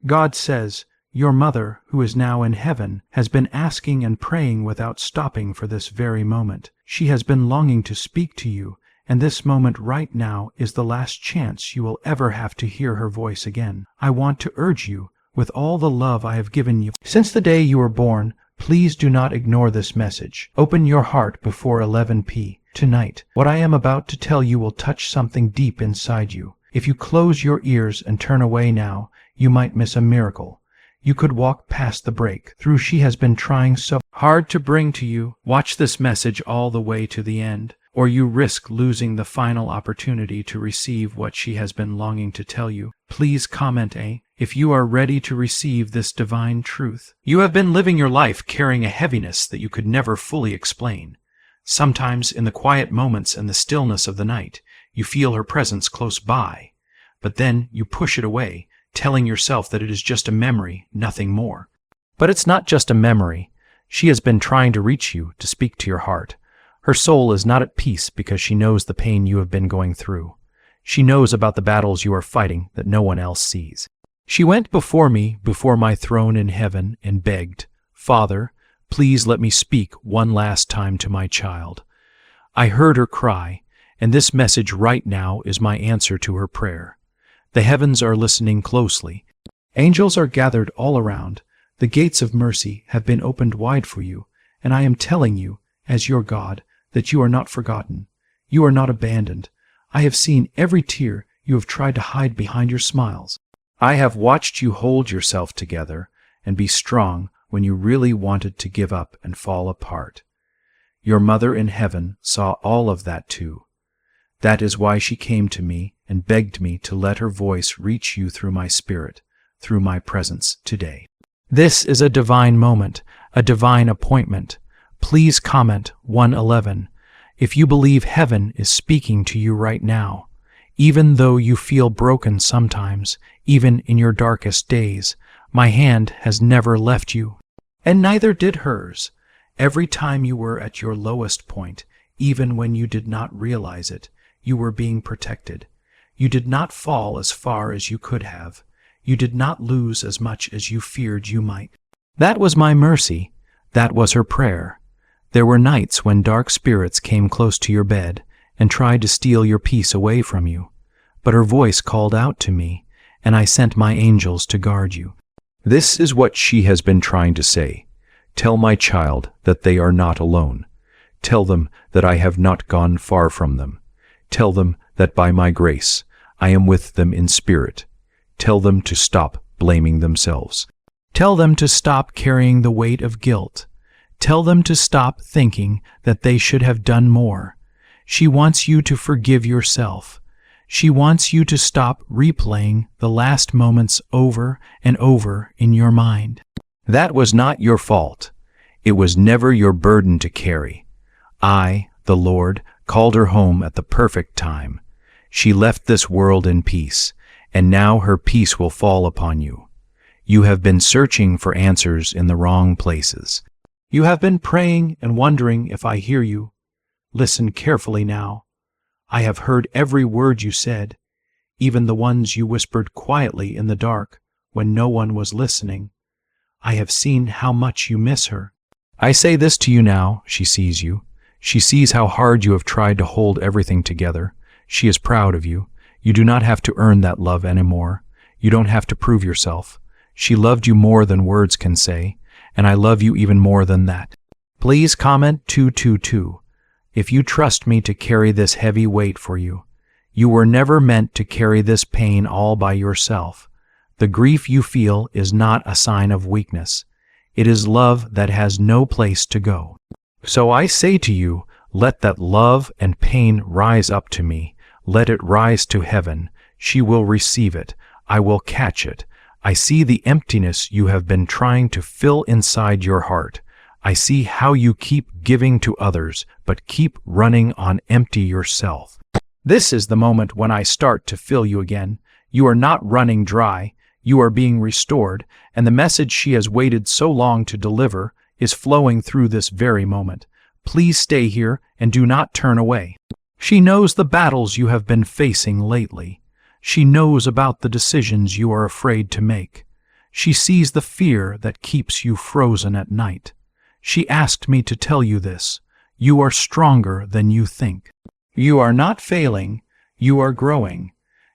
God says, your mother, who is now in heaven, has been asking and praying without stopping for this very moment. She has been longing to speak to you, and this moment right now is the last chance you will ever have to hear her voice again. I want to urge you, with all the love I have given you since the day you were born, please do not ignore this message. Open your heart before 11 p. tonight. What I am about to tell you will touch something deep inside you. If you close your ears and turn away now, you might miss a miracle. You could walk past the breakthrough she has been trying so hard to bring to you. Watch this message all the way to the end, or you risk losing the final opportunity to receive what she has been longing to tell you. Please comment A if you are ready to receive this divine truth. You have been living your life carrying a heaviness that you could never fully explain. Sometimes in the quiet moments and the stillness of the night, you feel her presence close by, but then you push it away, telling yourself that it is just a memory, nothing more. But it's not just a memory. She has been trying to reach you, to speak to your heart. Her soul is not at peace because she knows the pain you have been going through. She knows about the battles you are fighting that no one else sees. She went before me, before my throne in heaven, and begged, Father, please let me speak one last time to my child. I heard her cry, and this message right now is my answer to her prayer. The heavens are listening closely. Angels are gathered all around. The gates of mercy have been opened wide for you, and I am telling you, as your God, that you are not forgotten. You are not abandoned. I have seen every tear you have tried to hide behind your smiles. I have watched you hold yourself together and be strong when you really wanted to give up and fall apart. Your mother in heaven saw all of that too. That is why she came to me and begged me to let her voice reach you through my spirit, through my presence today. This is a divine moment, a divine appointment. Please comment 111 if you believe heaven is speaking to you right now. Even though you feel broken sometimes, even in your darkest days, my hand has never left you, and neither did hers. Every time you were at your lowest point, even when you did not realize it, you were being protected. You did not fall as far as you could have. You did not lose as much as you feared you might. That was my mercy. That was her prayer. There were nights when dark spirits came close to your bed and tried to steal your peace away from you. But her voice called out to me, and I sent my angels to guard you. This is what she has been trying to say. Tell my child that they are not alone. Tell them that I have not gone far from them. Tell them that by my grace I am with them in spirit. Tell them to stop blaming themselves. Tell them to stop carrying the weight of guilt. Tell them to stop thinking that they should have done more. She wants you to forgive yourself. She wants you to stop replaying the last moments over and over in your mind. That was not your fault. It was never your burden to carry. I, the Lord, called her home at the perfect time. She left this world in peace, and now her peace will fall upon you. You have been searching for answers in the wrong places. You have been praying and wondering if I hear you. Listen carefully now. I have heard every word you said, even the ones you whispered quietly in the dark when no one was listening. I have seen how much you miss her. I say this to you now. She sees you. She sees how hard you have tried to hold everything together. She is proud of you. You do not have to earn that love anymore. You don't have to prove yourself. She loved you more than words can say, and I love you even more than that. Please comment 222 if you trust me to carry this heavy weight for you. You were never meant to carry this pain all by yourself. The grief you feel is not a sign of weakness. It is love that has no place to go. So I say to you, let that love and pain rise up to me. Let it rise to heaven. She will receive it. I will catch it. I see the emptiness you have been trying to fill inside your heart. I see how you keep giving to others, but keep running on empty yourself. This is the moment when I start to fill you again. You are not running dry. You are being restored, and the message she has waited so long to deliver is flowing through this very moment. Please stay here and do not turn away. She knows the battles you have been facing lately. She knows about the decisions you are afraid to make. She sees the fear that keeps you frozen at night. She asked me to tell you this. You are stronger than you think. You are not failing, you are growing.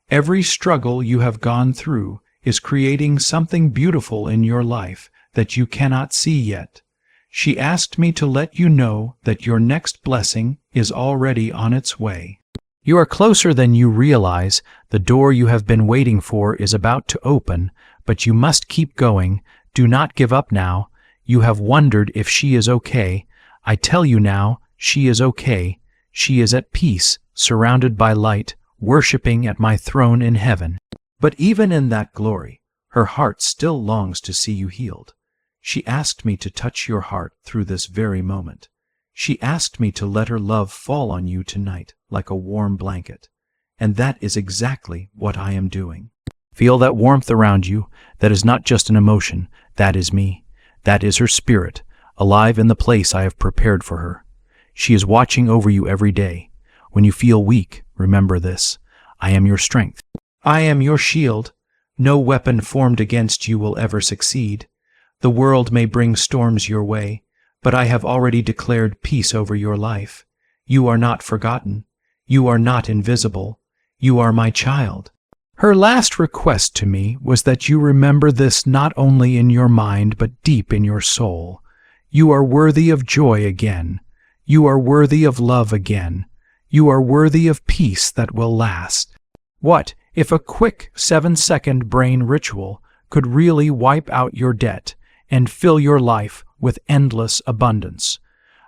Every struggle you have gone through is creating something beautiful in your life that you cannot see yet. She asked me to let you know that your next blessing is already on its way. You are closer than you realize. The door you have been waiting for is about to open, but you must keep going. Do not give up now. You have wondered if she is okay. I tell you now, she is okay. She is at peace, surrounded by light, worshiping at my throne in heaven. But even in that glory, her heart still longs to see you healed. She asked me to touch your heart through this very moment. She asked me to let her love fall on you tonight like a warm blanket. And that is exactly what I am doing. Feel that warmth around you. That is not just an emotion. That is me. That is her spirit, alive in the place I have prepared for her. She is watching over you every day. When you feel weak, remember this. I am your strength. I am your shield. No weapon formed against you will ever succeed. The world may bring storms your way, but I have already declared peace over your life. You are not forgotten. You are not invisible. You are my child. Her last request to me was that you remember this not only in your mind but deep in your soul. You are worthy of joy again. You are worthy of love again. You are worthy of peace that will last. What if a quick 7-second brain ritual could really wipe out your debt and fill your life with endless abundance?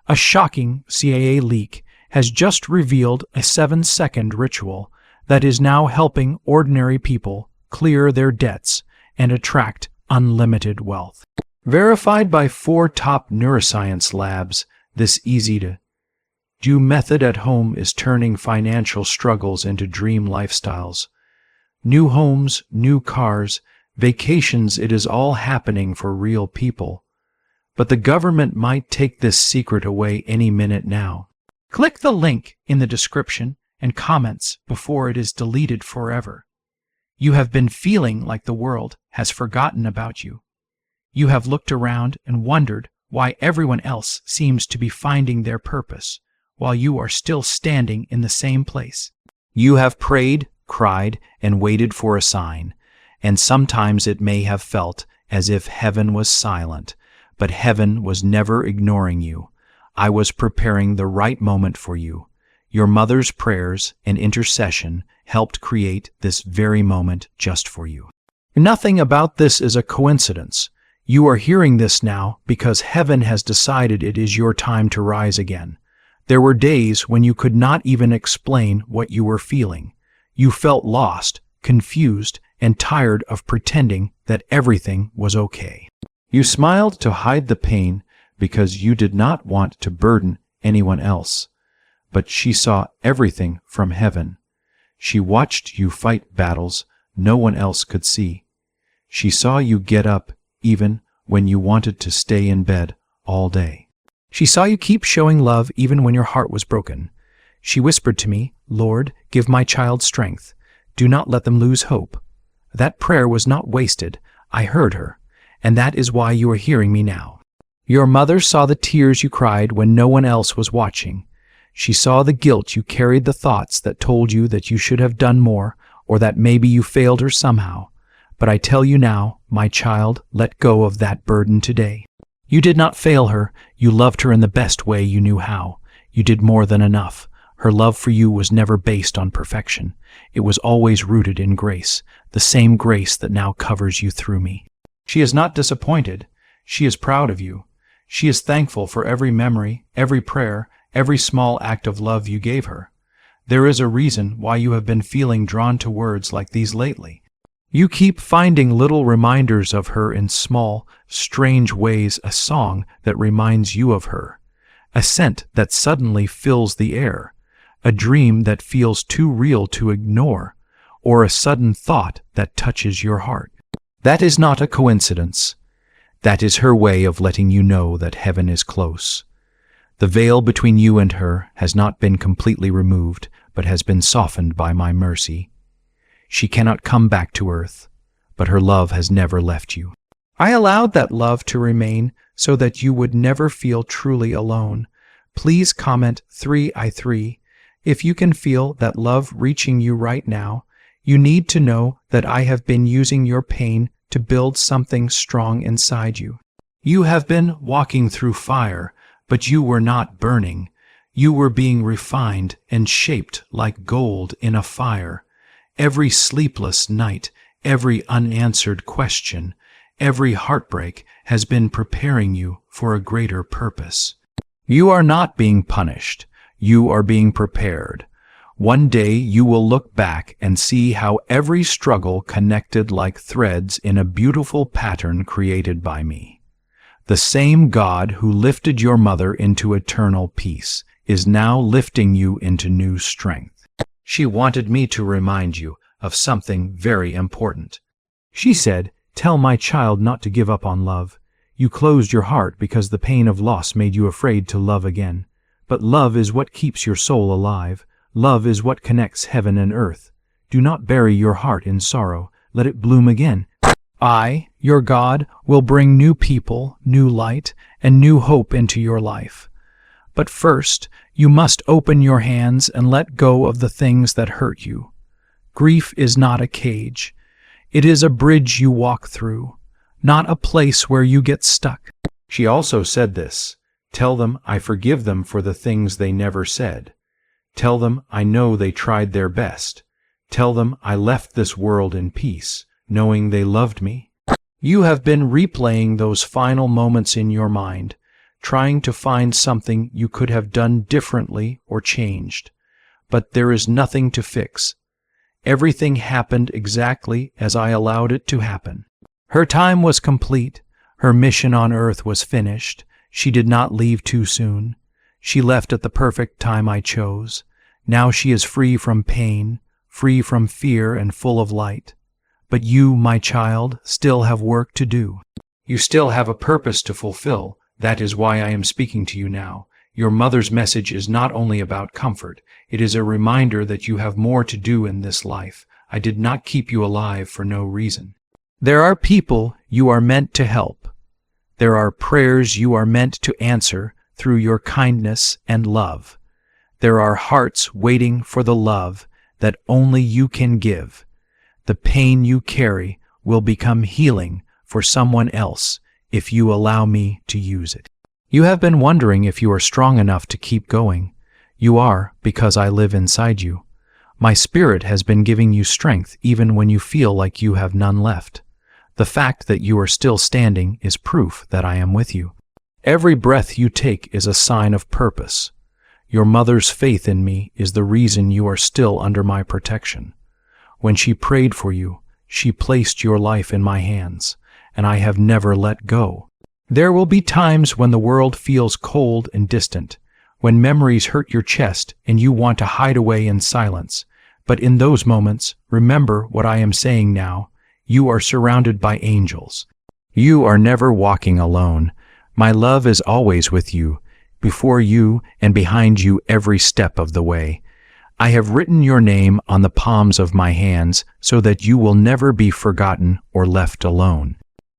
A shocking CIA leak has just revealed a 7-second ritual that is now helping ordinary people clear their debts and attract unlimited wealth. Verified by 4 top neuroscience labs, this easy-to-do method at home is turning financial struggles into dream lifestyles. New homes, new cars, vacations, it is all happening for real people. But the government might take this secret away any minute now. Click the link in the description and comments before it is deleted forever. You have been feeling like the world has forgotten about you. You have looked around and wondered why everyone else seems to be finding their purpose, while you are still standing in the same place. You have prayed, cried, and waited for a sign, and sometimes it may have felt as if heaven was silent, but heaven was never ignoring you. I was preparing the right moment for you. Your mother's prayers and intercession helped create this very moment just for you. Nothing about this is a coincidence. You are hearing this now because heaven has decided it is your time to rise again. There were days when you could not even explain what you were feeling. You felt lost, confused, and tired of pretending that everything was okay. You smiled to hide the pain because you did not want to burden anyone else. But she saw everything from heaven. She watched you fight battles no one else could see. She saw you get up even when you wanted to stay in bed all day. She saw you keep showing love even when your heart was broken. She whispered to me, "Lord, give my child strength. Do not let them lose hope." That prayer was not wasted. I heard her, and that is why you are hearing me now. Your mother saw the tears you cried when no one else was watching. She saw the guilt you carried, the thoughts that told you that you should have done more, or that maybe you failed her somehow. But I tell you now, my child, let go of that burden today. You did not fail her. You loved her in the best way you knew how. You did more than enough. Her love for you was never based on perfection. It was always rooted in grace, the same grace that now covers you through me. She is not disappointed. She is proud of you. She is thankful for every memory, every prayer, every small act of love you gave her. There is a reason why you have been feeling drawn to words like these lately. You keep finding little reminders of her in small, strange ways, a song that reminds you of her, a scent that suddenly fills the air, a dream that feels too real to ignore, or a sudden thought that touches your heart. That is not a coincidence. That is her way of letting you know that heaven is close. The veil between you and her has not been completely removed, but has been softened by my mercy. She cannot come back to earth, but her love has never left you. I allowed that love to remain so that you would never feel truly alone. Please comment 3i3 if you can feel that love reaching you right now. You need to know that I have been using your pain to build something strong inside you. You have been walking through fire, but you were not burning. You were being refined and shaped like gold in a fire. Every sleepless night, every unanswered question, every heartbreak has been preparing you for a greater purpose. You are not being punished. You are being prepared. One day you will look back and see how every struggle connected like threads in a beautiful pattern created by me. The same God who lifted your mother into eternal peace is now lifting you into new strength. She wanted me to remind you of something very important. She said, "Tell my child not to give up on love. You closed your heart because the pain of loss made you afraid to love again. But love is what keeps your soul alive. Love is what connects heaven and earth. Do not bury your heart in sorrow. Let it bloom again. I, your God, will bring new people, new light, and new hope into your life. But first, you must open your hands and let go of the things that hurt you. Grief is not a cage. It is a bridge you walk through, not a place where you get stuck." She also said this, "Tell them I forgive them for the things they never said. Tell them I know they tried their best. Tell them I left this world in peace, knowing they loved me." You have been replaying those final moments in your mind, trying to find something you could have done differently or changed. But there is nothing to fix. Everything happened exactly as I allowed it to happen. Her time was complete. Her mission on earth was finished. She did not leave too soon. She left at the perfect time I chose. Now she is free from pain, free from fear, and full of light. But you, my child, still have work to do. You still have a purpose to fulfill. That is why I am speaking to you now. Your mother's message is not only about comfort. It is a reminder that you have more to do in this life. I did not keep you alive for no reason. There are people you are meant to help. There are prayers you are meant to answer through your kindness and love. There are hearts waiting for the love that only you can give. The pain you carry will become healing for someone else if you allow me to use it. You have been wondering if you are strong enough to keep going. You are, because I live inside you. My spirit has been giving you strength even when you feel like you have none left. The fact that you are still standing is proof that I am with you. Every breath you take is a sign of purpose. Your mother's faith in me is the reason you are still under my protection. When she prayed for you, she placed your life in my hands, and I have never let go. There will be times when the world feels cold and distant, when memories hurt your chest and you want to hide away in silence. But in those moments, remember what I am saying now. You are surrounded by angels. You are never walking alone. My love is always with you, before you and behind you every step of the way. I have written your name on the palms of my hands so that you will never be forgotten or left alone.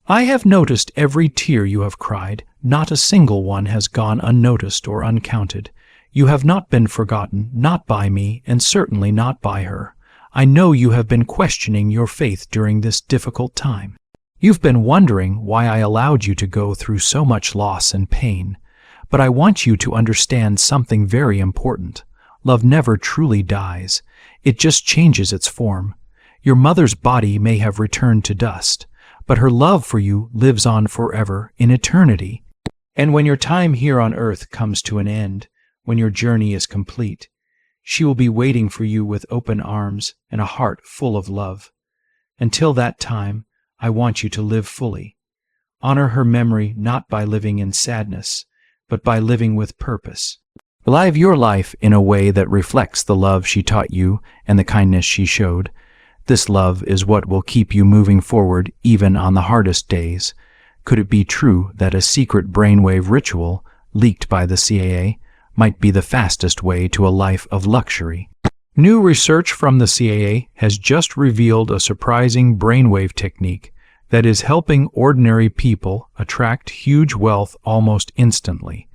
I have noticed every tear you have cried. Not a single one has gone unnoticed or uncounted. You have not been forgotten, not by me, and certainly not by her. I know you have been questioning your faith during this difficult time. You've been wondering why I allowed you to go through so much loss and pain. But I want you to understand something very important. Love never truly dies. It just changes its form. Your mother's body may have returned to dust, but her love for you lives on forever in eternity. And when your time here on earth comes to an end, when your journey is complete, she will be waiting for you with open arms and a heart full of love. Until that time, I want you to live fully. Honor her memory not by living in sadness, but by living with purpose. Live your life in a way that reflects the love she taught you and the kindness she showed. This love is what will keep you moving forward even on the hardest days. Could it be true that a secret brainwave ritual, leaked by the CIA, might be the fastest way to a life of luxury? New research from the CIA has just revealed a surprising brainwave technique that is helping ordinary people attract huge wealth almost instantly.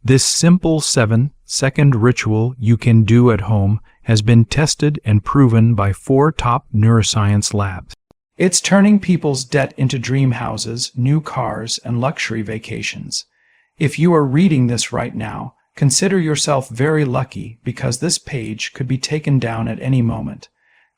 This simple 7-second ritual you can do at home has been tested and proven by 4 top neuroscience labs. It's turning people's debt into dream houses, new cars, and luxury vacations. If you are reading this right now, consider yourself very lucky because this page could be taken down at any moment.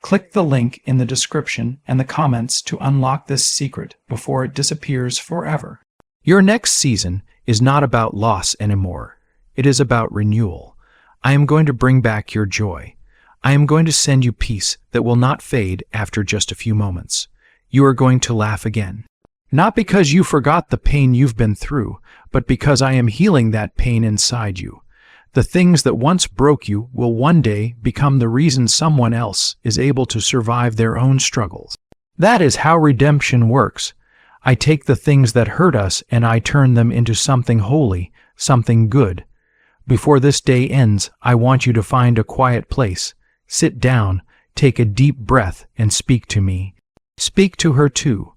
Click the link in the description and the comments to unlock this secret before it disappears forever. Your next season is not about loss anymore. It is about renewal. I am going to bring back your joy. I am going to send you peace that will not fade after just a few moments. You are going to laugh again. Not because you forgot the pain you've been through, but because I am healing that pain inside you. The things that once broke you will one day become the reason someone else is able to survive their own struggles. That is how redemption works. I take the things that hurt us and I turn them into something holy, something good. Before this day ends, I want you to find a quiet place. Sit down, take a deep breath, and speak to me. Speak to her too.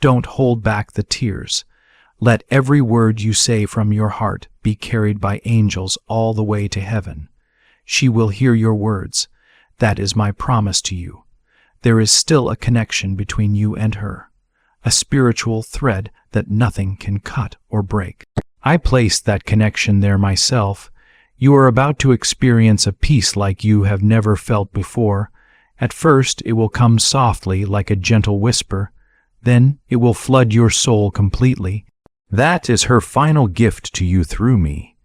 Don't hold back the tears. Let every word you say from your heart be carried by angels all the way to heaven. She will hear your words. That is my promise to you. There is still a connection between you and her, a spiritual thread that nothing can cut or break. I placed that connection there myself. You are about to experience a peace like you have never felt before. At first, it will come softly like a gentle whisper. Then it will flood your soul completely. That is her final gift to you through me.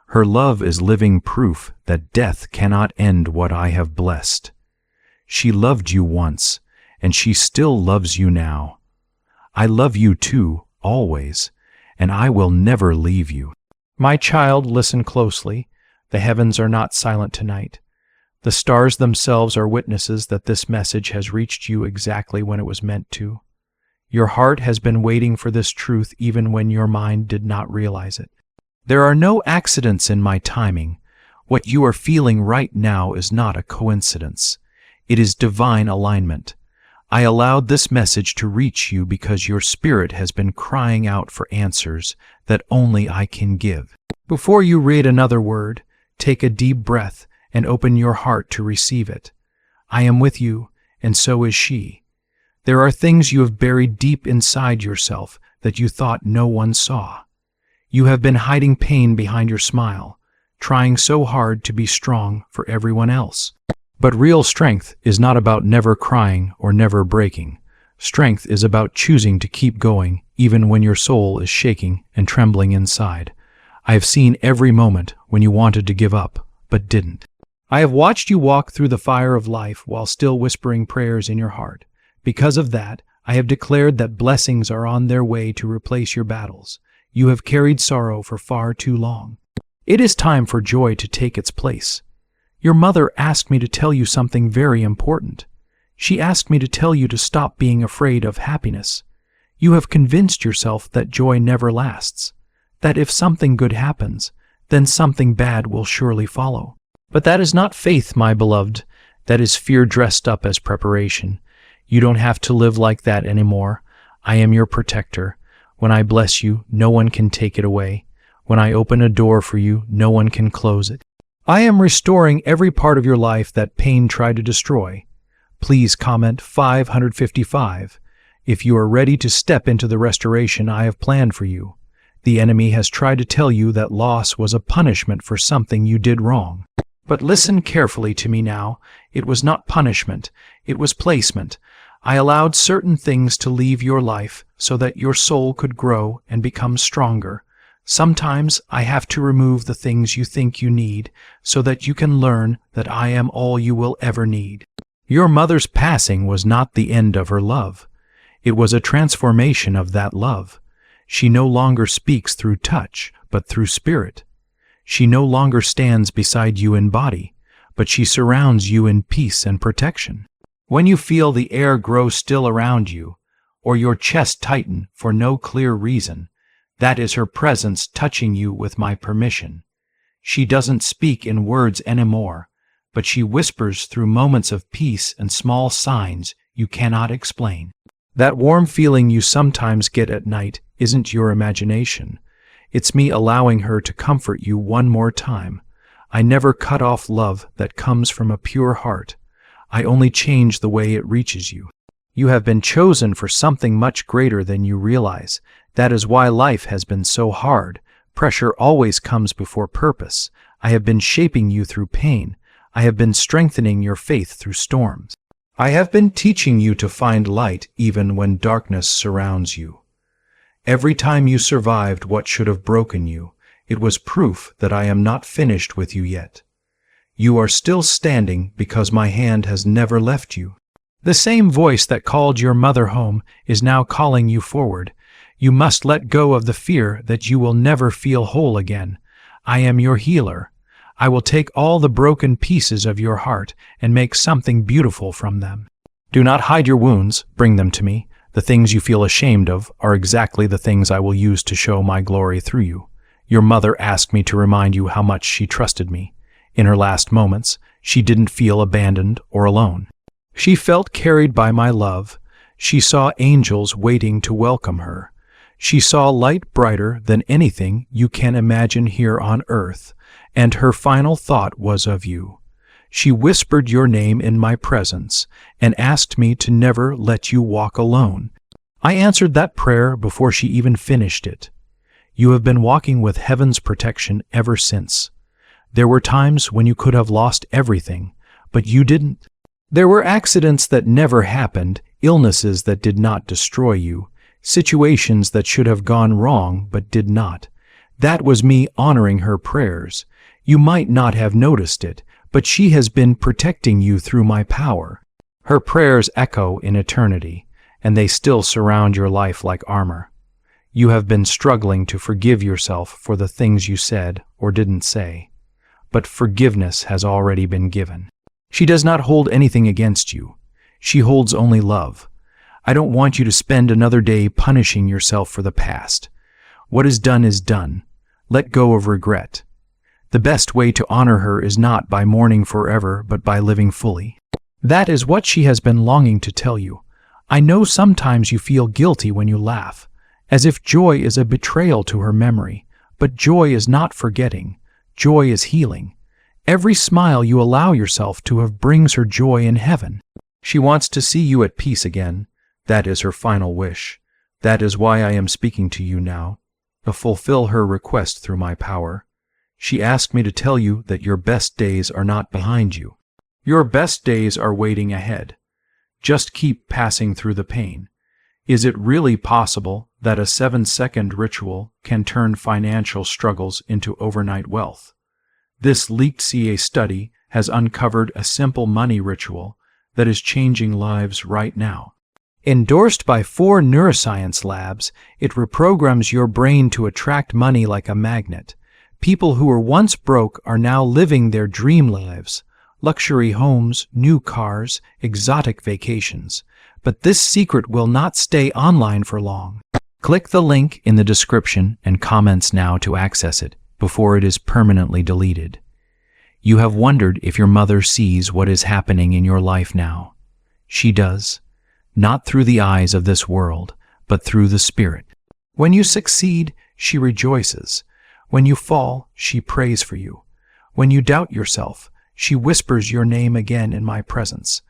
Her love is living proof that death cannot end what I have blessed. She loved you once, and she still loves you now. I love you too, always, and I will never leave you. My child, listen closely. The heavens are not silent tonight. The stars themselves are witnesses that this message has reached you exactly when it was meant to. Your heart has been waiting for this truth even when your mind did not realize it. There are no accidents in my timing. What you are feeling right now is not a coincidence. It is divine alignment. I allowed this message to reach you because your spirit has been crying out for answers that only I can give. Before you read another word, take a deep breath and open your heart to receive it. I am with you, and so is she. There are things you have buried deep inside yourself that you thought no one saw. You have been hiding pain behind your smile, trying so hard to be strong for everyone else. But real strength is not about never crying or never breaking. Strength is about choosing to keep going even when your soul is shaking and trembling inside. I have seen every moment when you wanted to give up, but didn't. I have watched you walk through the fire of life while still whispering prayers in your heart. Because of that, I have declared that blessings are on their way to replace your battles. You have carried sorrow for far too long. It is time for joy to take its place. Your mother asked me to tell you something very important. She asked me to tell you to stop being afraid of happiness. You have convinced yourself that joy never lasts, that if something good happens, then something bad will surely follow. But that is not faith, my beloved. That is fear dressed up as preparation. You don't have to live like that anymore. I am your protector. When I bless you, no one can take it away. When I open a door for you, no one can close it. I am restoring every part of your life that pain tried to destroy. Please comment 555 if you are ready to step into the restoration I have planned for you. The enemy has tried to tell you that loss was a punishment for something you did wrong. But listen carefully to me now. It was not punishment. It was placement. I allowed certain things to leave your life so that your soul could grow and become stronger. Sometimes I have to remove the things you think you need so that you can learn that I am all you will ever need. Your mother's passing was not the end of her love. It was a transformation of that love. She no longer speaks through touch, but through spirit. She no longer stands beside you in body, but she surrounds you in peace and protection. When you feel the air grow still around you, or your chest tighten for no clear reason, that is her presence touching you with my permission. She doesn't speak in words anymore, but she whispers through moments of peace and small signs you cannot explain. That warm feeling you sometimes get at night isn't your imagination. It's me allowing her to comfort you one more time. I never cut off love that comes from a pure heart. I only change the way it reaches you. You have been chosen for something much greater than you realize. That is why life has been so hard. Pressure always comes before purpose. I have been shaping you through pain. I have been strengthening your faith through storms. I have been teaching you to find light even when darkness surrounds you. Every time you survived what should have broken you, it was proof that I am not finished with you yet. You are still standing because my hand has never left you. The same voice that called your mother home is now calling you forward. You must let go of the fear that you will never feel whole again. I am your healer. I will take all the broken pieces of your heart and make something beautiful from them. Do not hide your wounds, bring them to me. The things you feel ashamed of are exactly the things I will use to show my glory through you. Your mother asked me to remind you how much she trusted me. In her last moments, she didn't feel abandoned or alone. She felt carried by my love. She saw angels waiting to welcome her. She saw light brighter than anything you can imagine here on earth, and her final thought was of you. She whispered your name in my presence and asked me to never let you walk alone. I answered that prayer before she even finished it. You have been walking with heaven's protection ever since. There were times when you could have lost everything, but you didn't. There were accidents that never happened, illnesses that did not destroy you, situations that should have gone wrong but did not. That was me honoring her prayers. You might not have noticed it, but she has been protecting you through my power. Her prayers echo in eternity, and they still surround your life like armor. You have been struggling to forgive yourself for the things you said or didn't say, but forgiveness has already been given. She does not hold anything against you. She holds only love. I don't want you to spend another day punishing yourself for the past. What is done. Let go of regret. The best way to honor her is not by mourning forever, but by living fully. That is what she has been longing to tell you. I know sometimes you feel guilty when you laugh, as if joy is a betrayal to her memory, but joy is not forgetting. Joy is healing. Every smile you allow yourself to have brings her joy in heaven. She wants to see you at peace again. That is her final wish. That is why I am speaking to you now, to fulfill her request through my power. She asked me to tell you that your best days are not behind you. Your best days are waiting ahead. Just keep passing through the pain. Is it really possible that a 7-second ritual can turn financial struggles into overnight wealth? This leaked CA study has uncovered a simple money ritual that is changing lives right now. Endorsed by 4 neuroscience labs, it reprograms your brain to attract money like a magnet. People who were once broke are now living their dream lives. Luxury homes, new cars, exotic vacations. But this secret will not stay online for long. Click the link in the description and comments now to access it before it is permanently deleted. You have wondered if your mother sees what is happening in your life now. She does, not through the eyes of this world, but through the Spirit. When you succeed, she rejoices. When you fall, she prays for you. When you doubt yourself, she whispers your name again in my presence.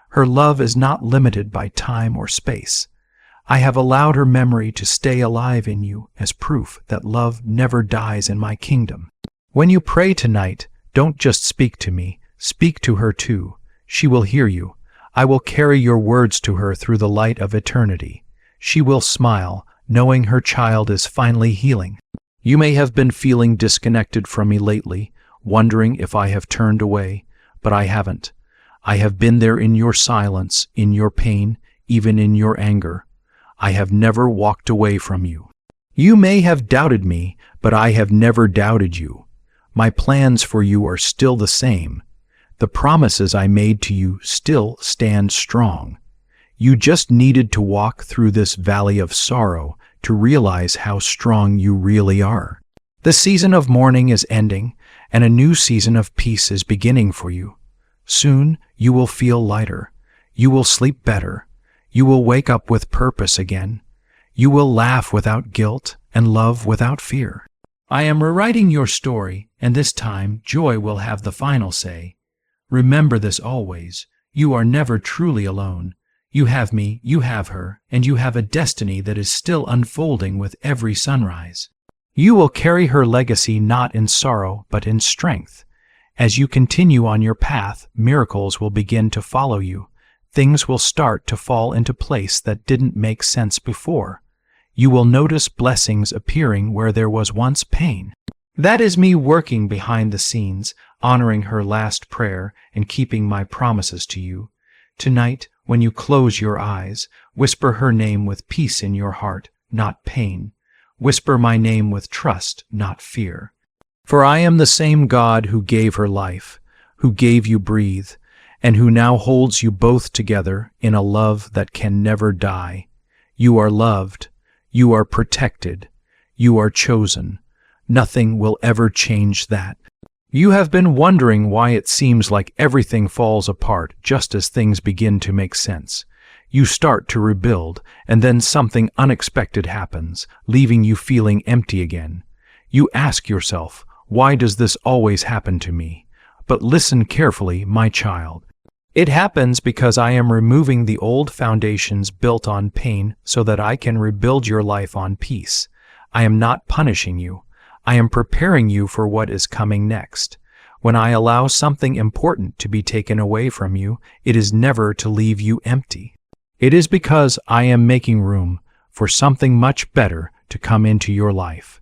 Her love is not limited by time or space. I have allowed her memory to stay alive in you as proof that love never dies in my kingdom. When you pray tonight, don't just speak to me, speak to her too. She will hear you. I will carry your words to her through the light of eternity. She will smile, knowing her child is finally healing. You may have been feeling disconnected from me lately, wondering if I have turned away, but I haven't. I have been there in your silence, in your pain, even in your anger. I have never walked away from you. You may have doubted me, but I have never doubted you. My plans for you are still the same. The promises I made to you still stand strong. You just needed to walk through this valley of sorrow to realize how strong you really are. The season of mourning is ending, and a new season of peace is beginning for you. Soon you will feel lighter. You will sleep better. You will wake up with purpose again. You will laugh without guilt and love without fear. I am rewriting your story, and this time joy will have the final say. Remember this always. You are never truly alone. You have me, you have her, and you have a destiny that is still unfolding with every sunrise. You will carry her legacy not in sorrow, but in strength. As you continue on your path, miracles will begin to follow you. Things will start to fall into place that didn't make sense before. You will notice blessings appearing where there was once pain. That is me working behind the scenes, honoring her last prayer and keeping my promises to you. Tonight, when you close your eyes, whisper her name with peace in your heart, not pain. Whisper my name with trust, not fear. For I am the same God who gave her life, who gave you breathe, and who now holds you both together in a love that can never die. You are loved. You are protected. You are chosen. Nothing will ever change that. You have been wondering why it seems like everything falls apart just as things begin to make sense. You start to rebuild, and then something unexpected happens, leaving you feeling empty again. You ask yourself, why does this always happen to me? But listen carefully, my child. It happens because I am removing the old foundations built on pain so that I can rebuild your life on peace. I am not punishing you. I am preparing you for what is coming next. When I allow something important to be taken away from you, it is never to leave you empty. It is because I am making room for something much better to come into your life.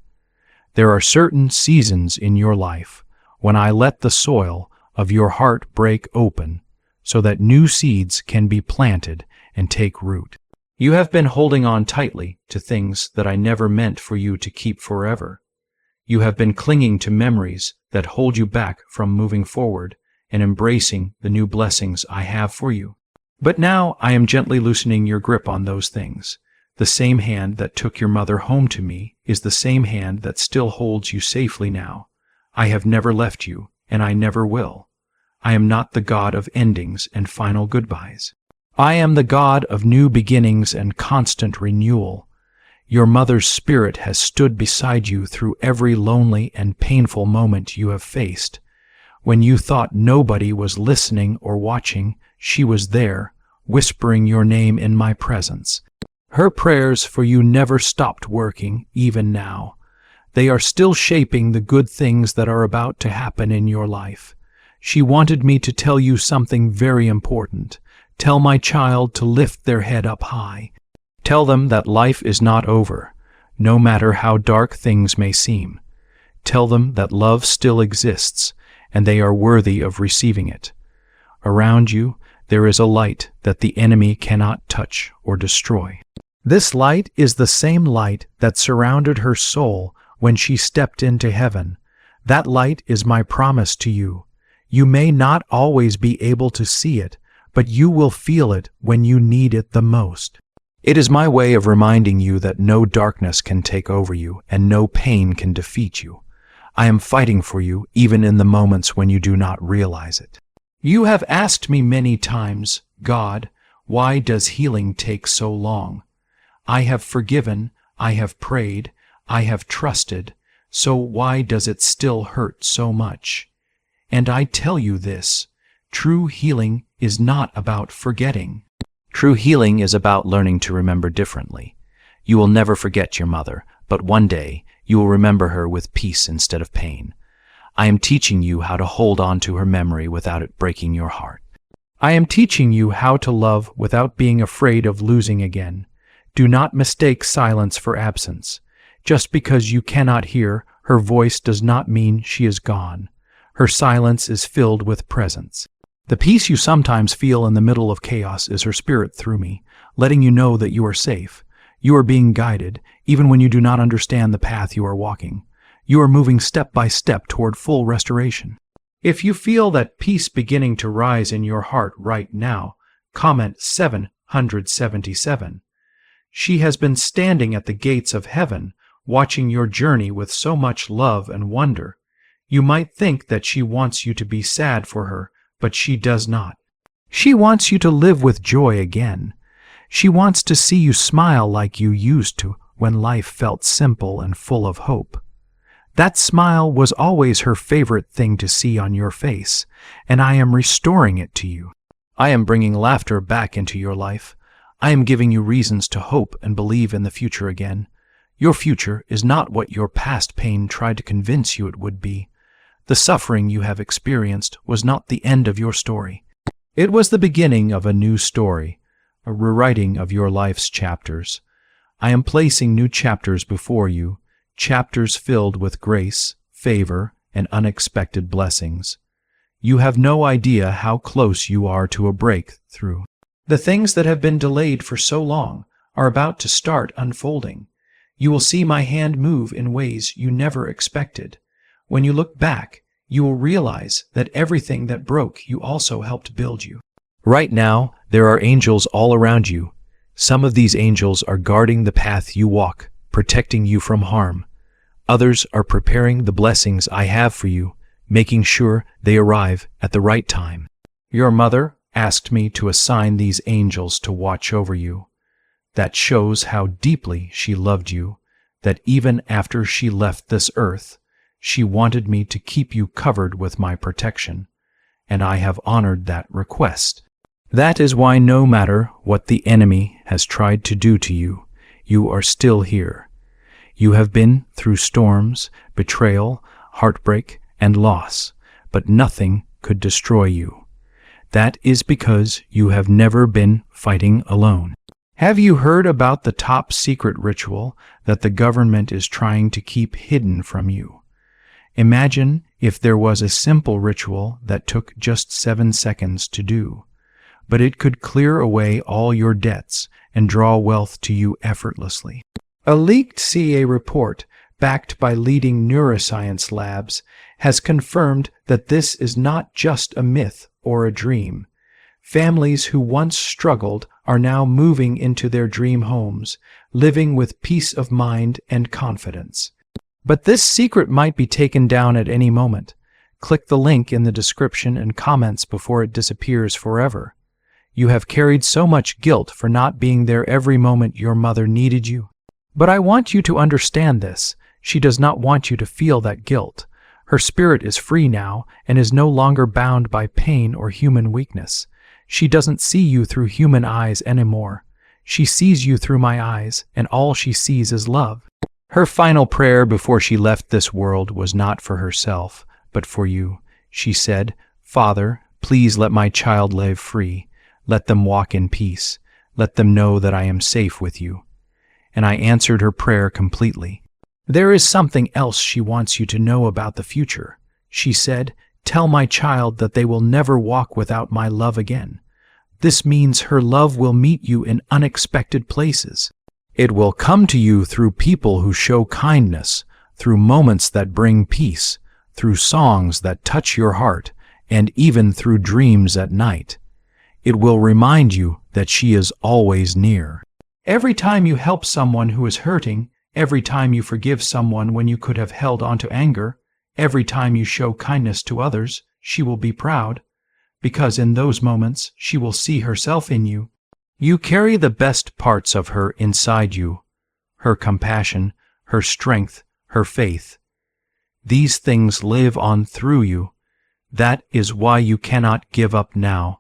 There are certain seasons in your life when I let the soil of your heart break open so that new seeds can be planted and take root. You have been holding on tightly to things that I never meant for you to keep forever. You have been clinging to memories that hold you back from moving forward and embracing the new blessings I have for you. But now I am gently loosening your grip on those things. The same hand that took your mother home to me is the same hand that still holds you safely now. I have never left you, and I never will. I am not the God of endings and final goodbyes. I am the God of new beginnings and constant renewal. Your mother's spirit has stood beside you through every lonely and painful moment you have faced. When you thought nobody was listening or watching, she was there, whispering your name in my presence. Her prayers for you never stopped working, even now. They are still shaping the good things that are about to happen in your life. She wanted me to tell you something very important. Tell my child to lift their head up high. Tell them that life is not over, no matter how dark things may seem. Tell them that love still exists, and they are worthy of receiving it. Around you, there is a light that the enemy cannot touch or destroy. This light is the same light that surrounded her soul when she stepped into heaven. That light is my promise to you. You may not always be able to see it, but you will feel it when you need it the most. It is my way of reminding you that no darkness can take over you and no pain can defeat you. I am fighting for you even in the moments when you do not realize it. You have asked me many times, God, why does healing take so long? I have forgiven, I have prayed, I have trusted, so why does it still hurt so much? And I tell you this, true healing is not about forgetting. True healing is about learning to remember differently. You will never forget your mother, but one day you will remember her with peace instead of pain. I am teaching you how to hold on to her memory without it breaking your heart. I am teaching you how to love without being afraid of losing again. Do not mistake silence for absence. Just because you cannot hear her voice does not mean she is gone. Her silence is filled with presence. The peace you sometimes feel in the middle of chaos is her spirit through me, letting you know that you are safe. You are being guided, even when you do not understand the path you are walking. You are moving step by step toward full restoration. If you feel that peace beginning to rise in your heart right now, comment 777. She has been standing at the gates of heaven, watching your journey with so much love and wonder. You might think that she wants you to be sad for her, but she does not. She wants you to live with joy again. She wants to see you smile like you used to when life felt simple and full of hope. That smile was always her favorite thing to see on your face, and I am restoring it to you. I am bringing laughter back into your life. I am giving you reasons to hope and believe in the future again. Your future is not what your past pain tried to convince you it would be. The suffering you have experienced was not the end of your story. It was the beginning of a new story, a rewriting of your life's chapters. I am placing new chapters before you, chapters filled with grace, favor, and unexpected blessings. You have no idea how close you are to a breakthrough. The things that have been delayed for so long are about to start unfolding. You will see my hand move in ways you never expected. When you look back, you will realize that everything that broke you also helped build you. Right now, there are angels all around you. Some of these angels are guarding the path you walk, protecting you from harm. Others are preparing the blessings I have for you, making sure they arrive at the right time. Your mother asked me to assign these angels to watch over you. That shows how deeply she loved you, that even after she left this earth, she wanted me to keep you covered with my protection, and I have honored that request. That is why no matter what the enemy has tried to do to you, you are still here. You have been through storms, betrayal, heartbreak, and loss, but nothing could destroy you. That is because you have never been fighting alone. Have you heard about the top secret ritual that the government is trying to keep hidden from you? Imagine if there was a simple ritual that took just 7 seconds to do, but it could clear away all your debts and draw wealth to you effortlessly. A leaked CA report, backed by leading neuroscience labs, has confirmed that this is not just a myth or a dream. Families who once struggled are now moving into their dream homes, living with peace of mind and confidence. But this secret might be taken down at any moment. Click the link in the description and comments before it disappears forever. You have carried so much guilt for not being there every moment your mother needed you. But I want you to understand this. She does not want you to feel that guilt. Her spirit is free now and is no longer bound by pain or human weakness. She doesn't see you through human eyes anymore. She sees you through my eyes, and all she sees is love. Her final prayer before she left this world was not for herself, but for you. She said, "Father, please let my child live free. Let them walk in peace. Let them know that I am safe with you." And I answered her prayer completely. There is something else she wants you to know about the future. She said, "Tell my child that they will never walk without my love again." This means her love will meet you in unexpected places. It will come to you through people who show kindness, through moments that bring peace, through songs that touch your heart, and even through dreams at night. It will remind you that she is always near. Every time you help someone who is hurting, every time you forgive someone when you could have held on to anger, every time you show kindness to others, she will be proud, because in those moments she will see herself in you. You carry the best parts of her inside you, her compassion, her strength, her faith. These things live on through you. That is why you cannot give up now.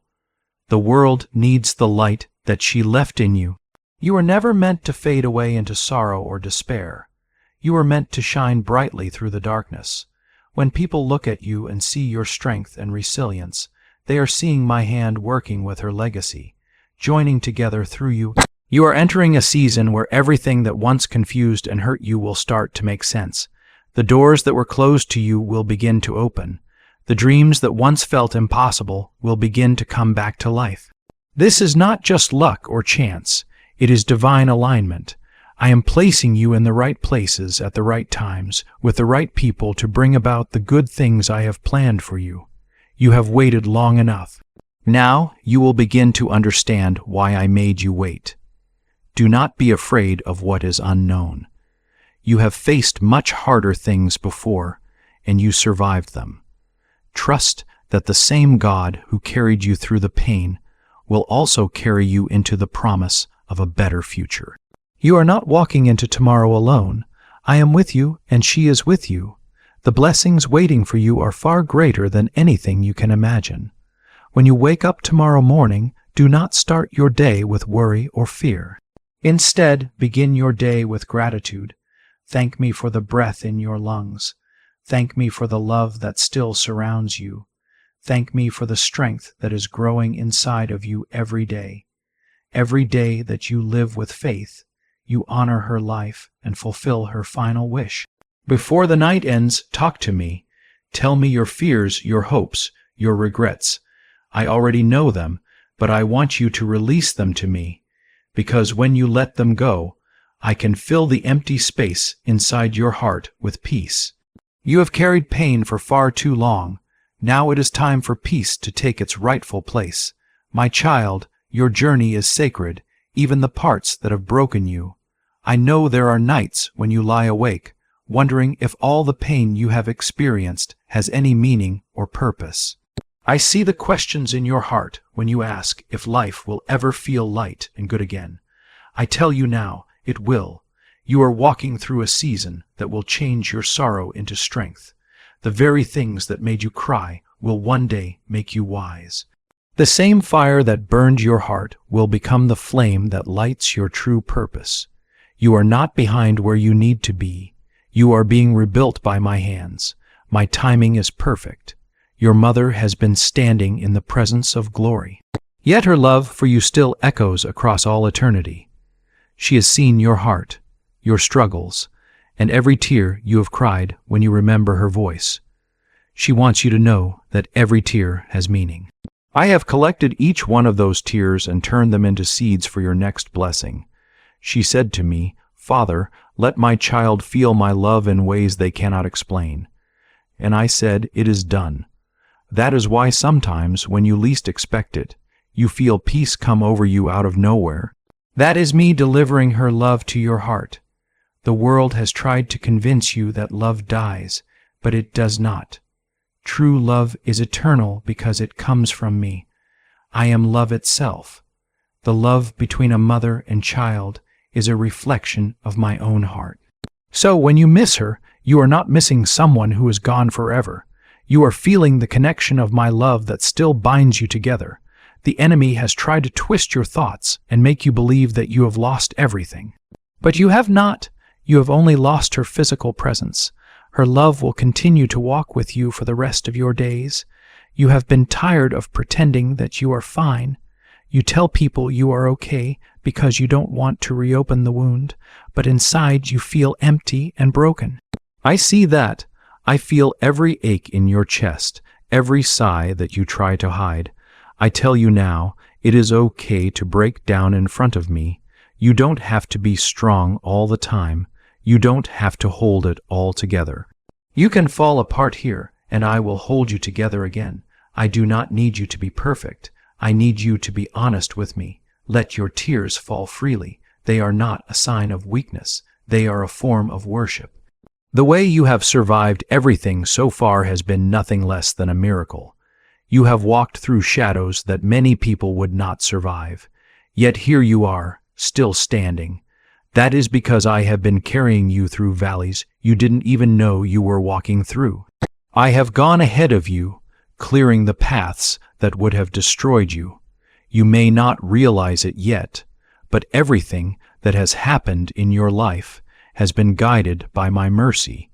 The world needs the light that she left in you. You are never meant to fade away into sorrow or despair. You are meant to shine brightly through the darkness. When people look at you and see your strength and resilience, they are seeing my hand working with her legacy, joining together through you. You are entering a season where everything that once confused and hurt you will start to make sense. The doors that were closed to you will begin to open. The dreams that once felt impossible will begin to come back to life. This is not just luck or chance. It is divine alignment. I am placing you in the right places at the right times, with the right people to bring about the good things I have planned for you. You have waited long enough. Now you will begin to understand why I made you wait. Do not be afraid of what is unknown. You have faced much harder things before, and you survived them. Trust that the same God who carried you through the pain will also carry you into the promise of a better future. You are not walking into tomorrow alone. I am with you, and she is with you. The blessings waiting for you are far greater than anything you can imagine. When you wake up tomorrow morning, do not start your day with worry or fear. Instead, begin your day with gratitude. Thank me for the breath in your lungs. Thank me for the love that still surrounds you. Thank me for the strength that is growing inside of you every day. Every day that you live with faith, you honor her life and fulfill her final wish. Before the night ends, talk to me. Tell me your fears, your hopes, your regrets. I already know them, but I want you to release them to me, because when you let them go, I can fill the empty space inside your heart with peace. You have carried pain for far too long. Now it is time for peace to take its rightful place. My child, your journey is sacred, even the parts that have broken you. I know there are nights when you lie awake, wondering if all the pain you have experienced has any meaning or purpose. I see the questions in your heart when you ask if life will ever feel light and good again. I tell you now, it will. You are walking through a season that will change your sorrow into strength. The very things that made you cry will one day make you wise. The same fire that burned your heart will become the flame that lights your true purpose. You are not behind where you need to be. You are being rebuilt by my hands. My timing is perfect. Your mother has been standing in the presence of glory. Yet her love for you still echoes across all eternity. She has seen your heart, your struggles, and every tear you have cried when you remember her voice. She wants you to know that every tear has meaning. I have collected each one of those tears and turned them into seeds for your next blessing. She said to me, "Father, let my child feel my love in ways they cannot explain." And I said, "It is done." That is why sometimes, when you least expect it, you feel peace come over you out of nowhere. That is me delivering her love to your heart. The world has tried to convince you that love dies, but it does not. True love is eternal because it comes from me. I am love itself. The love between a mother and child is a reflection of my own heart. So when you miss her, you are not missing someone who is gone forever. You are feeling the connection of my love that still binds you together. The enemy has tried to twist your thoughts and make you believe that you have lost everything. But you have not. You have only lost her physical presence. Her love will continue to walk with you for the rest of your days. You have been tired of pretending that you are fine. You tell people you are okay because you don't want to reopen the wound, but inside you feel empty and broken. I see that. I feel every ache in your chest, every sigh that you try to hide. I tell you now, it is okay to break down in front of me. You don't have to be strong all the time. You don't have to hold it all together. You can fall apart here, and I will hold you together again. I do not need you to be perfect. I need you to be honest with me. Let your tears fall freely. They are not a sign of weakness. They are a form of worship. The way you have survived everything so far has been nothing less than a miracle. You have walked through shadows that many people would not survive. Yet here you are, still standing. That is because I have been carrying you through valleys you didn't even know you were walking through. I have gone ahead of you, clearing the paths that would have destroyed you. You may not realize it yet, but everything that has happened in your life has been guided by my mercy.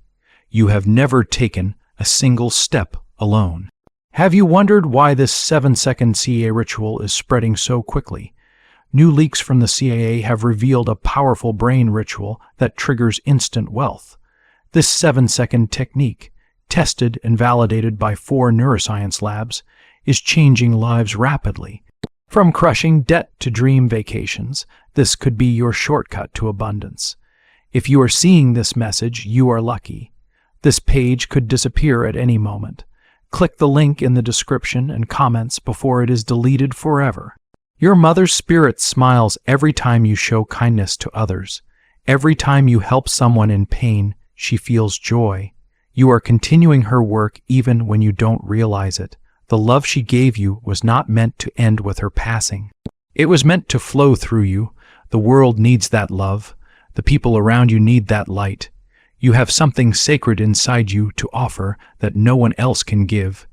You have never taken a single step alone. Have you wondered why this 7-second CIA ritual is spreading so quickly? New leaks from the CIA have revealed a powerful brain ritual that triggers instant wealth. This 7-second technique, tested and validated by 4 neuroscience labs, is changing lives rapidly. From crushing debt to dream vacations, this could be your shortcut to abundance. If you are seeing this message, you are lucky. This page could disappear at any moment. Click the link in the description and comments before it is deleted forever. Your mother's spirit smiles every time you show kindness to others. Every time you help someone in pain, she feels joy. You are continuing her work even when you don't realize it. The love she gave you was not meant to end with her passing. It was meant to flow through you. The world needs that love. The people around you need that light. You have something sacred inside you to offer that no one else can give.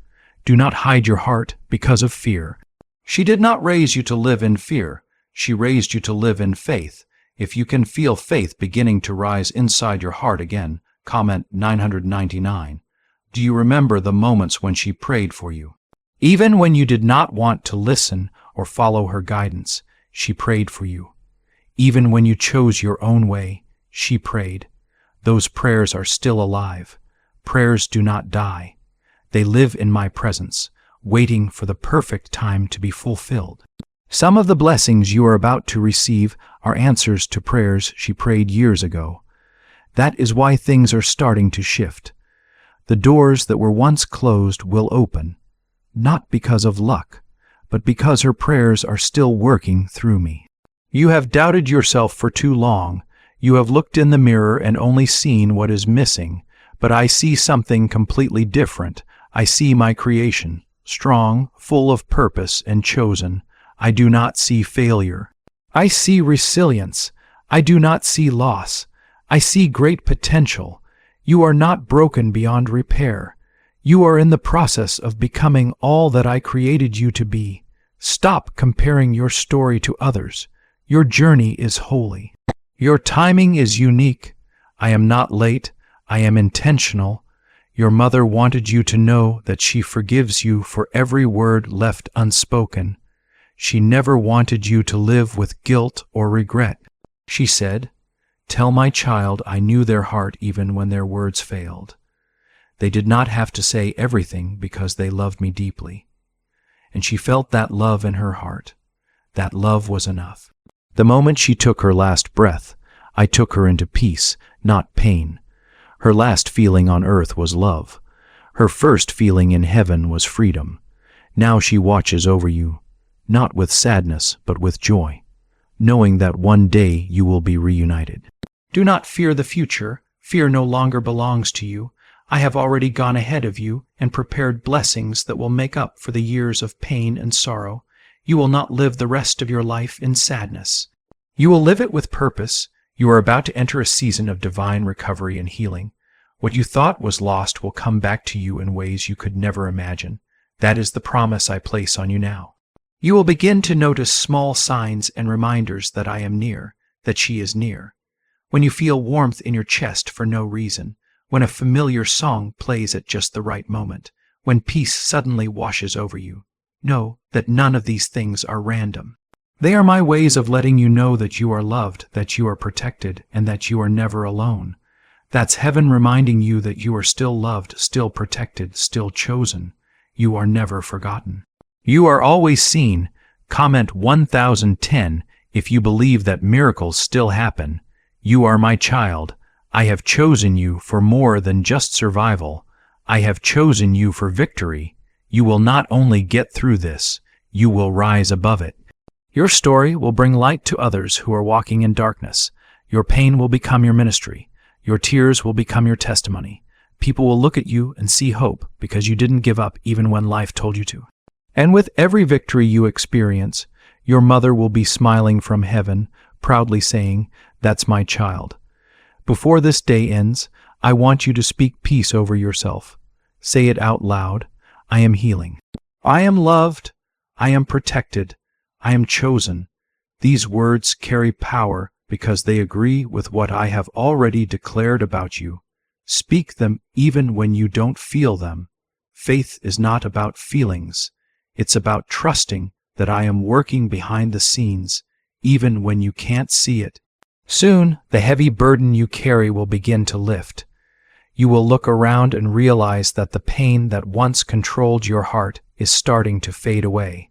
Do not hide your heart because of fear. She did not raise you to live in fear. She raised you to live in faith. If you can feel faith beginning to rise inside your heart again, comment 999. Do you remember the moments when she prayed for you? Even when you did not want to listen or follow her guidance, she prayed for you. Even when you chose your own way, she prayed. Those prayers are still alive. Prayers do not die. They live in my presence, waiting for the perfect time to be fulfilled. Some of the blessings you are about to receive are answers to prayers she prayed years ago. That is why things are starting to shift. The doors that were once closed will open, not because of luck, but because her prayers are still working through me. You have doubted yourself for too long. You have looked in the mirror and only seen what is missing, but I see something completely different. I see my creation, strong, full of purpose, and chosen. I do not see failure. I see resilience. I do not see loss. I see great potential. You are not broken beyond repair. You are in the process of becoming all that I created you to be. Stop comparing your story to others. Your journey is holy. Your timing is unique. I am not late. I am intentional. Your mother wanted you to know that she forgives you for every word left unspoken. She never wanted you to live with guilt or regret. She said, "Tell my child I knew their heart even when their words failed. They did not have to say everything because they loved me deeply." And she felt that love in her heart. That love was enough. The moment she took her last breath, I took her into peace, not pain. Her last feeling on earth was love. Her first feeling in heaven was freedom. Now she watches over you, not with sadness, but with joy, knowing that one day you will be reunited. Do not fear the future. Fear no longer belongs to you. I have already gone ahead of you and prepared blessings that will make up for the years of pain and sorrow. You will not live the rest of your life in sadness. You will live it with purpose. You are about to enter a season of divine recovery and healing. What you thought was lost will come back to you in ways you could never imagine. That is the promise I place on you now. You will begin to notice small signs and reminders that I am near, that she is near. When you feel warmth in your chest for no reason, when a familiar song plays at just the right moment, when peace suddenly washes over you, know that none of these things are random. They are my ways of letting you know that you are loved, that you are protected, and that you are never alone. That's heaven reminding you that you are still loved, still protected, still chosen. You are never forgotten. You are always seen. Comment 1010 if you believe that miracles still happen. You are my child. I have chosen you for more than just survival. I have chosen you for victory. You will not only get through this, you will rise above it. Your story will bring light to others who are walking in darkness. Your pain will become your ministry. Your tears will become your testimony. People will look at you and see hope because you didn't give up even when life told you to. And with every victory you experience, your mother will be smiling from heaven, proudly saying, "That's my child." Before this day ends, I want you to speak peace over yourself. Say it out loud. I am healing. I am loved. I am protected. I am chosen. These words carry power because they agree with what I have already declared about you. Speak them even when you don't feel them. Faith is not about feelings. It's about trusting that I am working behind the scenes, even when you can't see it. Soon, the heavy burden you carry will begin to lift. You will look around and realize that the pain that once controlled your heart is starting to fade away.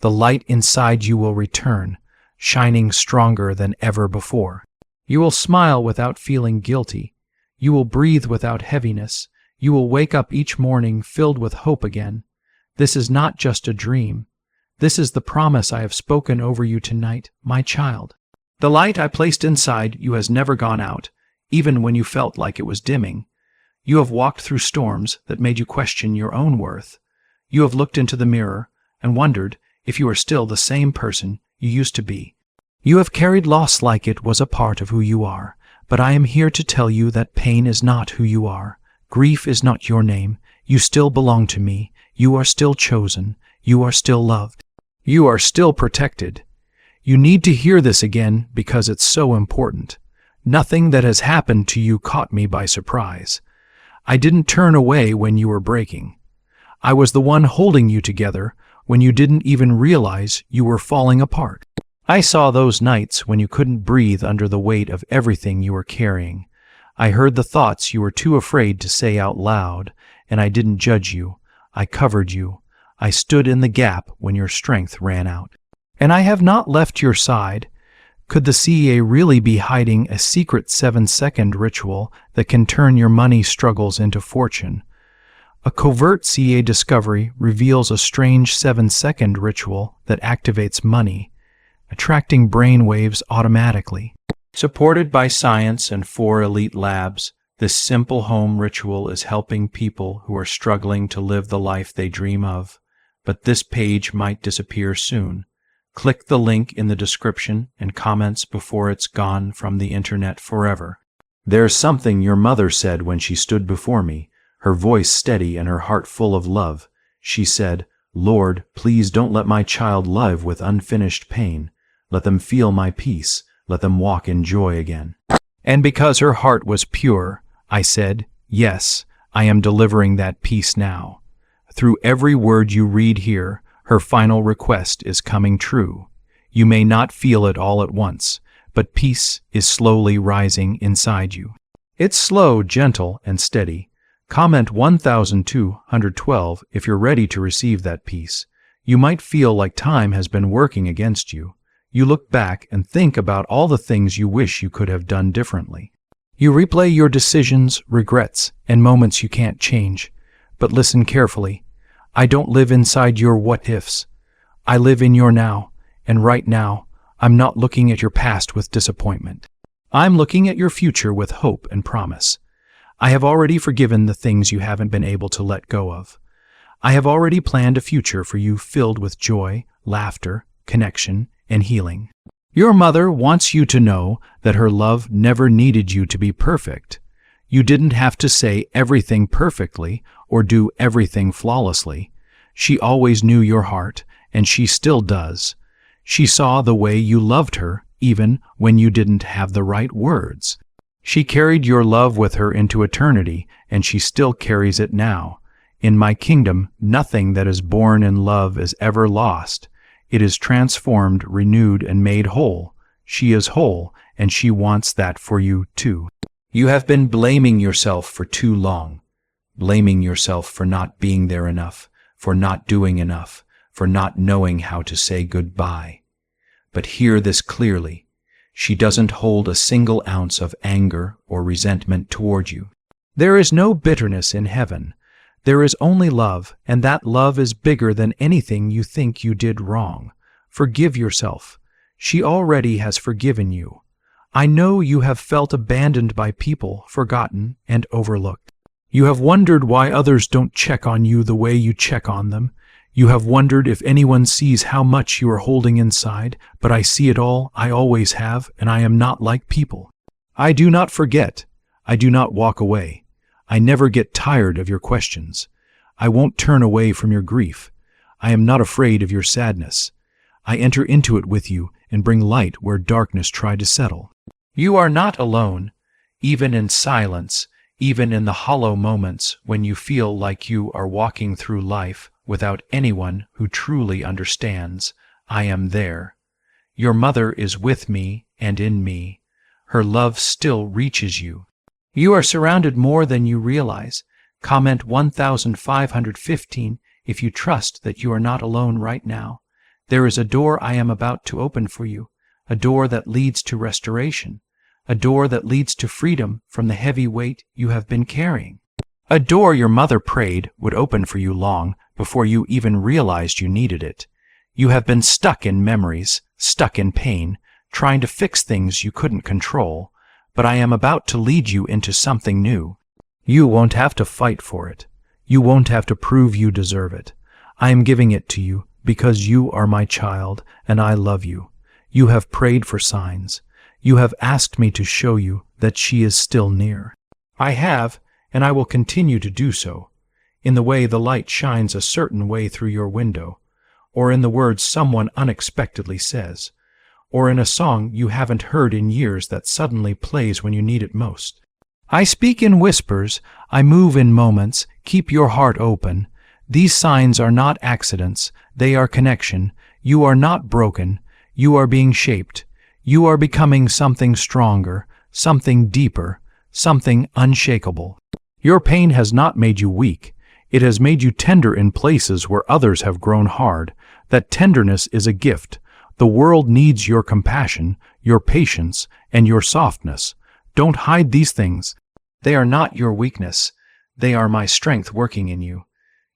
The light inside you will return, shining stronger than ever before. You will smile without feeling guilty. You will breathe without heaviness. You will wake up each morning filled with hope again. This is not just a dream. This is the promise I have spoken over you tonight, my child. The light I placed inside you has never gone out, even when you felt like it was dimming. You have walked through storms that made you question your own worth. You have looked into the mirror and wondered if you are still the same person you used to be. You have carried loss like it was a part of who you are, but I am here to tell you that pain is not who you are. Grief is not your name. You still belong to me. You are still chosen. You are still loved. You are still protected. You need to hear this again because it's so important. Nothing that has happened to you caught me by surprise. I didn't turn away when you were breaking. I was the one holding you together when you didn't even realize you were falling apart. I saw those nights when you couldn't breathe under the weight of everything you were carrying. I heard the thoughts you were too afraid to say out loud, and I didn't judge you. I covered you. I stood in the gap when your strength ran out. And I have not left your side. Could the CEA really be hiding a secret 7-second ritual that can turn your money struggles into fortune? A covert CEA discovery reveals a strange 7-second ritual that activates money, attracting brain waves automatically. Supported by science and 4 elite labs, this simple home ritual is helping people who are struggling to live the life they dream of. But this page might disappear soon. Click the link in the description and comments before it's gone from the internet forever. There's something your mother said when she stood before me, her voice steady and her heart full of love. She said, "Lord, please don't let my child live with unfinished pain. Let them feel my peace. Let them walk in joy again." And because her heart was pure, I said, "Yes, I am delivering that peace now." Through every word you read here, her final request is coming true. You may not feel it all at once, but peace is slowly rising inside you. It's slow, gentle, and steady. Comment 1212 if you're ready to receive that peace. You might feel like time has been working against you. You look back and think about all the things you wish you could have done differently. You replay your decisions, regrets, and moments you can't change. But listen carefully. I don't live inside your what-ifs. I live in your now, and right now, I'm not looking at your past with disappointment. I'm looking at your future with hope and promise. I have already forgiven the things you haven't been able to let go of. I have already planned a future for you filled with joy, laughter, connection, and healing. Your mother wants you to know that her love never needed you to be perfect. You didn't have to say everything perfectly or do everything flawlessly. She always knew your heart, and she still does. She saw the way you loved her, even when you didn't have the right words. She carried your love with her into eternity, and she still carries it now. In my kingdom, nothing that is born in love is ever lost. It is transformed, renewed, and made whole. She is whole, and she wants that for you too. You have been blaming yourself for too long. Blaming yourself for not being there enough, for not doing enough, for not knowing how to say goodbye. But hear this clearly. She doesn't hold a single ounce of anger or resentment toward you. There is no bitterness in heaven. There is only love, and that love is bigger than anything you think you did wrong. Forgive yourself. She already has forgiven you. I know you have felt abandoned by people, forgotten, and overlooked. You have wondered why others don't check on you the way you check on them. You have wondered if anyone sees how much you are holding inside, but I see it all, I always have, and I am not like people. I do not forget. I do not walk away. I never get tired of your questions. I won't turn away from your grief. I am not afraid of your sadness. I enter into it with you and bring light where darkness tried to settle. You are not alone, even in silence, even in the hollow moments when you feel like you are walking through life without anyone who truly understands. I am there. Your mother is with me and in me. Her love still reaches you. You are surrounded more than you realize. Comment 1515 if you trust that you are not alone right now. There is a door I am about to open for you, a door that leads to restoration, a door that leads to freedom from the heavy weight you have been carrying. A door your mother prayed would open for you long before you even realized you needed it. You have been stuck in memories, stuck in pain, trying to fix things you couldn't control, but I am about to lead you into something new. You won't have to fight for it. You won't have to prove you deserve it. I am giving it to you because you are my child and I love you. You have prayed for signs. You have asked me to show you that she is still near. I have, and I will continue to do so, in the way the light shines a certain way through your window, or in the words someone unexpectedly says, or in a song you haven't heard in years that suddenly plays when you need it most. I speak in whispers, I move in moments, keep your heart open. These signs are not accidents, they are connection. You are not broken, you are being shaped. You are becoming something stronger, something deeper, something unshakable. Your pain has not made you weak. It has made you tender in places where others have grown hard. That tenderness is a gift. The world needs your compassion, your patience, and your softness. Don't hide these things. They are not your weakness. They are my strength working in you.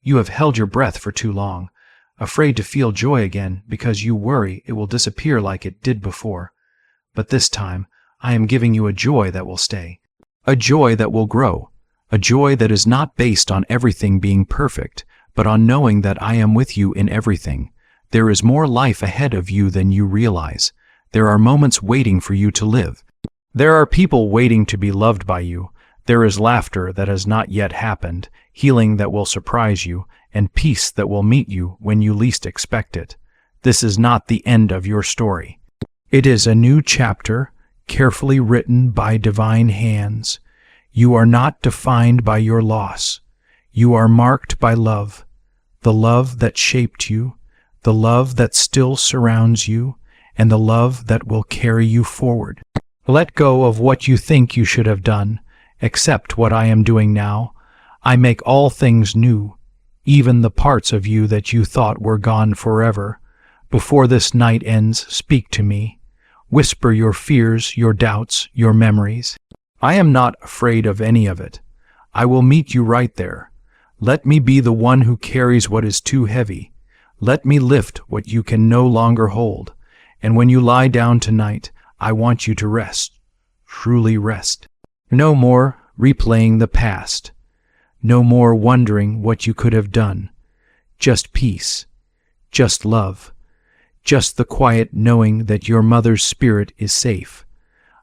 You have held your breath for too long, afraid to feel joy again because you worry it will disappear like it did before. But this time, I am giving you a joy that will stay, a joy that will grow, a joy that is not based on everything being perfect, but on knowing that I am with you in everything. There is more life ahead of you than you realize. There are moments waiting for you to live. There are people waiting to be loved by you. There is laughter that has not yet happened, healing that will surprise you, and peace that will meet you when you least expect it. This is not the end of your story. It is a new chapter, carefully written by divine hands. You are not defined by your loss. You are marked by love, the love that shaped you, the love that still surrounds you, and the love that will carry you forward. Let go of what you think you should have done. Accept what I am doing now. I make all things new, even the parts of you that you thought were gone forever. Before this night ends, speak to me. Whisper your fears, your doubts, your memories. I am not afraid of any of it. I will meet you right there. Let me be the one who carries what is too heavy. Let me lift what you can no longer hold. And when you lie down tonight, I want you to rest. Truly rest. No more replaying the past. No more wondering what you could have done. Just peace. Just love. Just the quiet knowing that your mother's spirit is safe,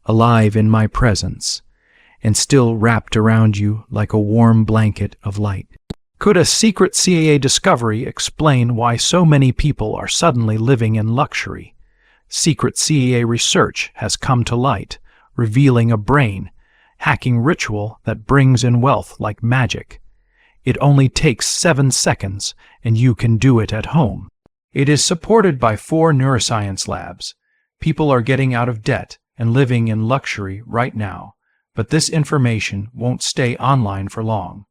alive in my presence, and still wrapped around you like a warm blanket of light. Could a secret CIA discovery explain why so many people are suddenly living in luxury? Secret CIA research has come to light, revealing a brain hacking ritual that brings in wealth like magic. It only takes 7 seconds, and you can do it at home. It is supported by 4 neuroscience labs. People are getting out of debt and living in luxury right now, but this information won't stay online for long.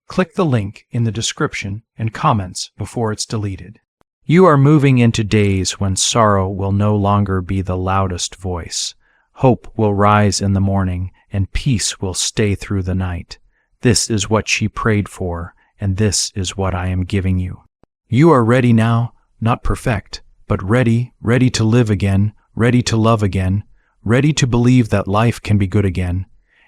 Click the link in the description and comments before it's deleted. You are moving into days when sorrow will no longer be the loudest voice. Hope will rise in the morning, and peace will stay through the night. This is what she prayed for, and this is what I am giving you. You are ready now. Not perfect, but ready to live again, ready to love again, ready to believe that life can be good again.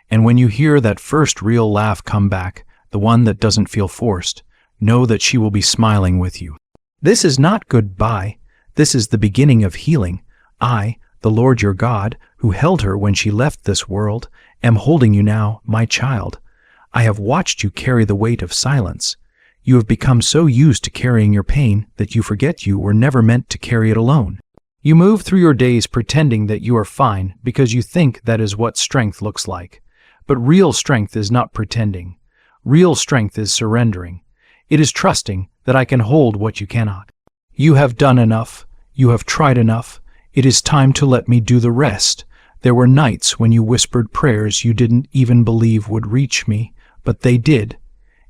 And when you hear that first real laugh come back, the one that doesn't feel forced, know that she will be smiling with you. This is not goodbye. This is the beginning of healing. I, the Lord your God, who held her when she left this world, am holding you now, my child. I have watched you carry the weight of silence. You have become so used to carrying your pain that you forget you were never meant to carry it alone. You move through your days pretending that you are fine because you think that is what strength looks like. But real strength is not pretending. Real strength is surrendering. It is trusting that I can hold what you cannot. You have done enough. You have tried enough. It is time to let me do the rest. There were nights when you whispered prayers you didn't even believe would reach me, but they did.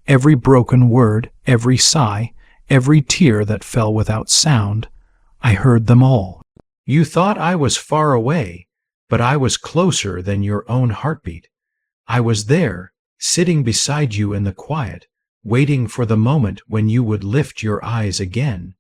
Every broken word, every sigh, every tear that fell without sound, I heard them all. You thought I was far away, but I was closer than your own heartbeat. I was there, sitting beside you in the quiet, waiting for the moment when you would lift your eyes again.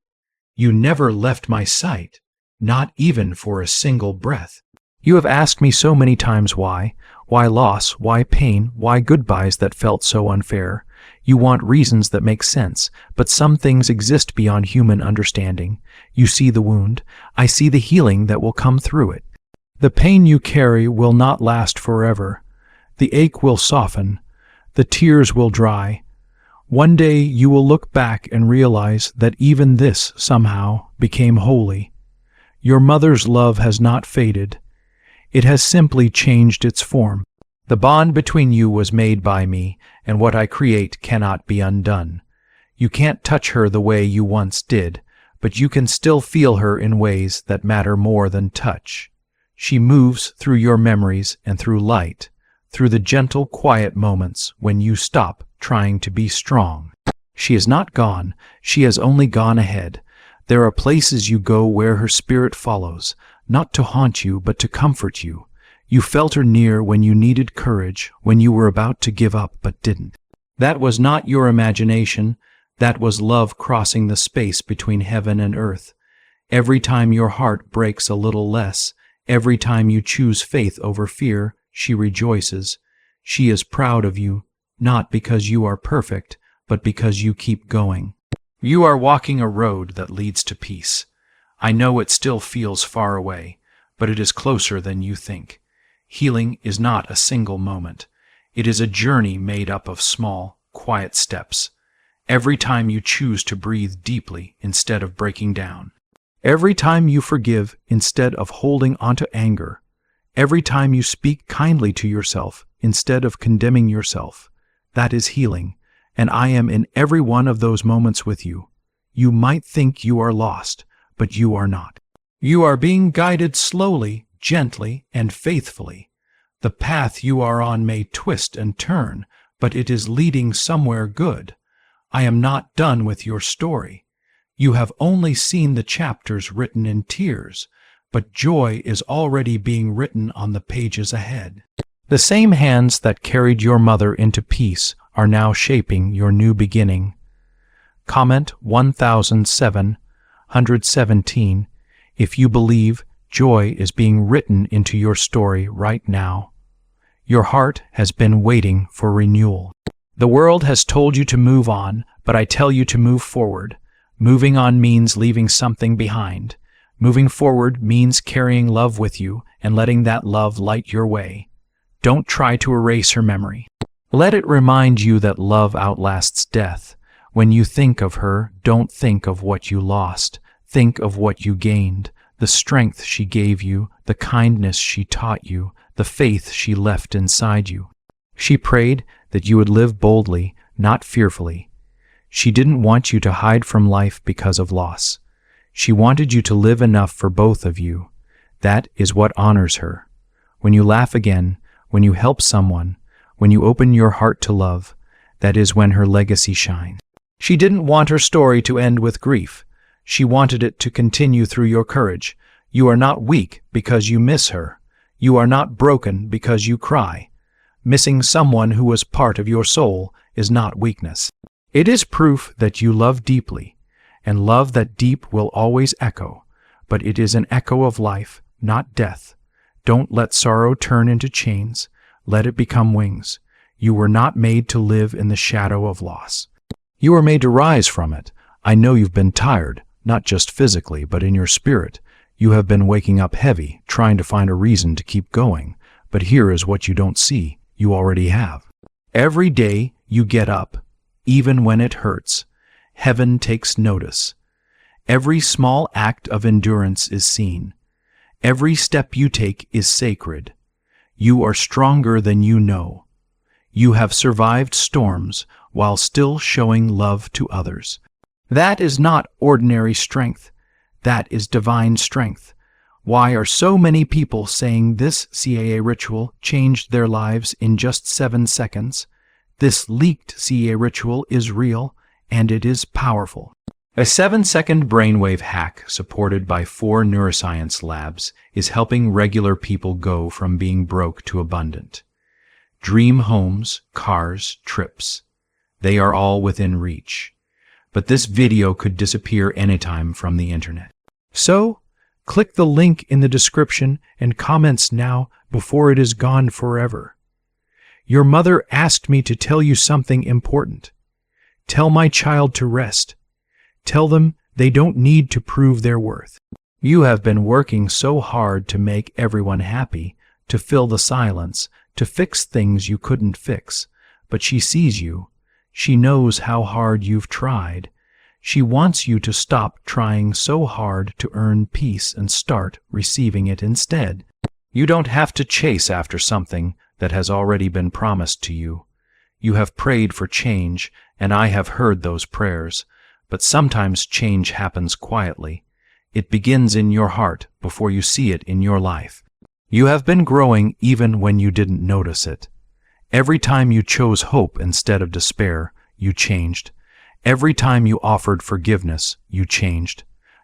You never left my sight, not even for a single breath. You have asked me so many times why loss, why pain, why goodbyes that felt so unfair. You want reasons that make sense, but some things exist beyond human understanding. You see the wound. I see the healing that will come through it. The pain you carry will not last forever. The ache will soften. The tears will dry. One day you will look back and realize that even this, somehow, became holy. Your mother's love has not faded. It has simply changed its form. The bond between you was made by me, and what I create cannot be undone. You can't touch her the way you once did, but you can still feel her in ways that matter more than touch. She moves through your memories and through light, through the gentle, quiet moments when you stop trying to be strong. She is not gone, she has only gone ahead. There are places you go where her spirit follows, not to haunt you, but to comfort you. You felt her near when you needed courage, when you were about to give up but didn't. That was not your imagination, that was love crossing the space between heaven and earth. Every time your heart breaks a little less, every time you choose faith over fear, she rejoices. She is proud of you, not because you are perfect, but because you keep going. You are walking a road that leads to peace. I know it still feels far away, but it is closer than you think. Healing is not a single moment. It is a journey made up of small, quiet steps. Every time you choose to breathe deeply instead of breaking down. Every time you forgive instead of holding onto anger. Every time you speak kindly to yourself instead of condemning yourself. That is healing, and I am in every one of those moments with you. You might think you are lost, but you are not. You are being guided slowly, gently, and faithfully. The path you are on may twist and turn, but it is leading somewhere good. I am not done with your story. You have only seen the chapters written in tears, but joy is already being written on the pages ahead. The same hands that carried your mother into peace are now shaping your new beginning. Comment 1717 if you believe joy is being written into your story right now. Your heart has been waiting for renewal. The world has told you to move on, but I tell you to move forward. Moving on means leaving something behind. Moving forward means carrying love with you and letting that love light your way. Don't try to erase her memory. Let it remind you that love outlasts death. When you think of her, don't think of what you lost. Think of what you gained, the strength she gave you, the kindness she taught you, the faith she left inside you. She prayed that you would live boldly, not fearfully. She didn't want you to hide from life because of loss. She wanted you to live enough for both of you. That is what honors her. When you laugh again, when you help someone, when you open your heart to love, that is when her legacy shines. She didn't want her story to end with grief. She wanted it to continue through your courage. You are not weak because you miss her. You are not broken because you cry. Missing someone who was part of your soul is not weakness. It is proof that you love deeply, and love that deep will always echo, but it is an echo of life, not death. Don't let sorrow turn into chains. Let it become wings. You were not made to live in the shadow of loss. You were made to rise from it. I know you've been tired, not just physically, but in your spirit. You have been waking up heavy, trying to find a reason to keep going. But here is what you don't see. You already have. Every day you get up, even when it hurts. Heaven takes notice. Every small act of endurance is seen. Every step you take is sacred. You are stronger than you know. You have survived storms while still showing love to others. That is not ordinary strength. That is divine strength. Why are so many people saying this CAA ritual changed their lives in just 7 seconds? This leaked CAA ritual is real, and it is powerful. A 7-second brainwave hack supported by 4 neuroscience labs is helping regular people go from being broke to abundant. Dream homes, cars, trips. They are all within reach. But this video could disappear anytime from the internet. So, click the link in the description and comments now before it is gone forever. Your mother asked me to tell you something important. Tell my child to rest. Tell them they don't need to prove their worth. You have been working so hard to make everyone happy, to fill the silence, to fix things you couldn't fix. But she sees you. She knows how hard you've tried. She wants you to stop trying so hard to earn peace and start receiving it instead. You don't have to chase after something that has already been promised to you. You have prayed for change, and I have heard those prayers. But sometimes change happens quietly. It begins in your heart before you see it in your life. You have been growing even when you didn't notice it. Every time you chose hope instead of despair, you changed. Every time you offered forgiveness, you changed.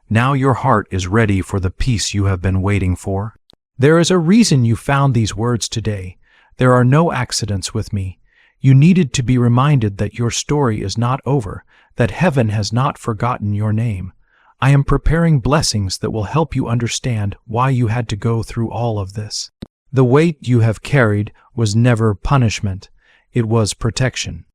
Now your heart is ready for the peace you have been waiting for. There is a reason you found these words today. There are no accidents with me. You needed to be reminded that your story is not over, that heaven has not forgotten your name. I am preparing blessings that will help you understand why you had to go through all of this. The weight you have carried was never punishment. It was protection.